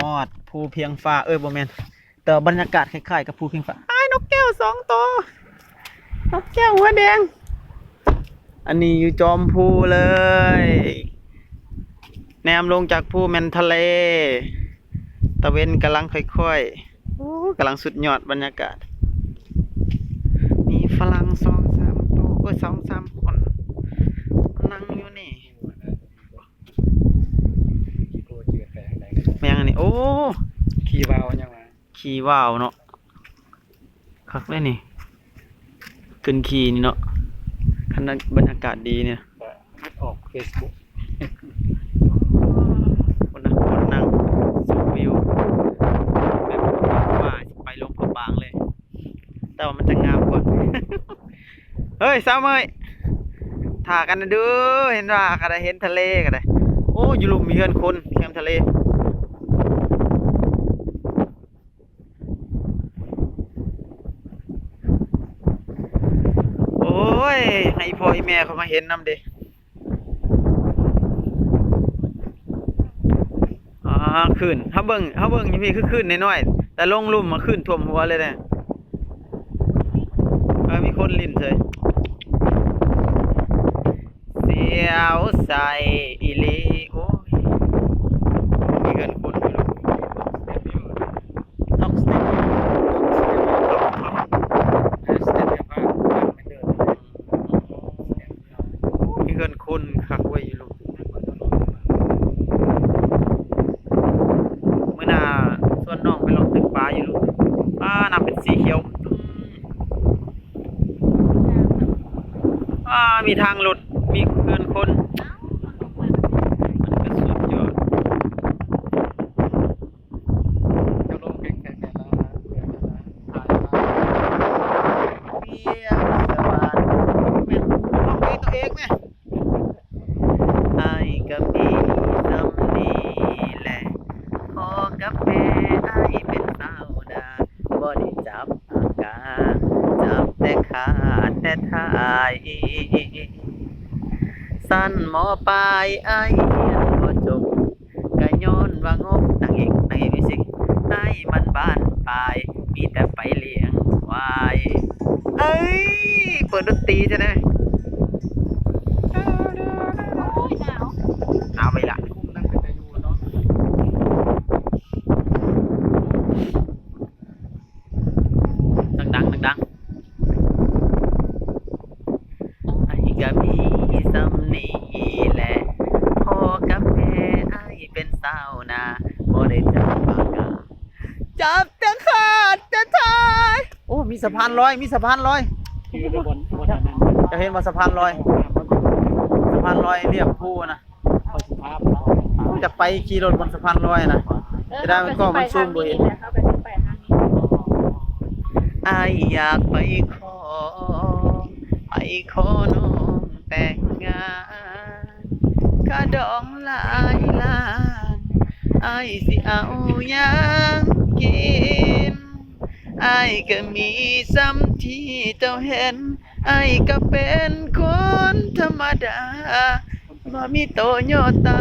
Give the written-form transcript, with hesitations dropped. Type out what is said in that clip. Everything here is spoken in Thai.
อดภูเพียงฟ้าบ่แม่นแต่บรรยากาศคล้ายๆกับภูเพียงฟ้าอ้ายนกแก้ว2 ตัวนกแก้วหัวแดงอันนี้อยู่จอมภูเลยแนมลงจากภูแม่นทะเลตะเวนกำลังค่อยๆโอ้กำลังสุดยอดบรรยากาศมีฝรั่ง2-3 ตัว2-3 คนนั่งอยู่นี่แม่งอันนี้โอ้ขี่วาวยังไงขี่ว่าวเนาะคักเลยนี่ขึ้นขี่นี่เนาะขนาดบรรยากาศดีเนี่ยออก Facebook คนนั่งสูวิวแบบว่าไปลงพะบางเลยแต่ว่ามันจะงามกว่า เฮ้ยสาวเมยถ่ากันนะดูเห็นว่าก็ได้เห็นทะเลก็ได้โอ้อยู่ลุมมีเฮือนคนแคมทะเลโอ้ยให้พ่อให้แม่เขามาเห็นนำเด้ขึ้นเขาเบิ่งอยู่พี่คือขึ้นน้อยๆแต่ลงลุ่มมาขึ้นท่วมหัวเลยเนี่ยมีคนลิ้นเลยเสียวใส่อีลีโอ้ยมีเงินคนอยู่ลูกต้องสเต็ปมีเงินคนคักไว้อยู่ลูกเมื่อน่าส่วนน้องไปลองตึกปลาอยู่ลูกน้ำเป็นสีเขียวมีทางหลุดมีเงินคนมันก็สุดยอดจะลงแข่งกันแล้วเปียกสวรรค์แม่ร้องเพลงตัวเองแม่ไอ้กับพี่สำนีแหละขอกับแม่ไอ้เป็นสาวดาบ่ได้จับอากาจับแต่ขาแต่ท้ายสั้นหมอปลายไอ้บ่จบกะย้อนว่างบนางเอกในมิวสิกไอ้มันบ้านปลายมีแต่ไปเลี้ยงควายเอ้ยเปิดดนตรีใช่ไหมเอาไปละดังไอ้กะมีสำนีแหละพ่อกับแม่ไอ้เป็นสาวนาบ่ได้จับปากกาจับแต่ขาดแต่ท้ายโอ้มีสะพานลอยคือระบนนั้นจะเห็นว่าสะพานลอยเรียบภูนะจะไปขี่รถบนสะพานลอยนะจะได้มันก็มันซูมบ่เห็นไอ้อยากไปขอน้องแต่งงานกระดองหลายล้านไอ้สิเอายังกินไอ้ก็มีซ้ำที่เจ้าเห็นไอ้ก็เป็นคนธรรมดาบ่มีโตโยตา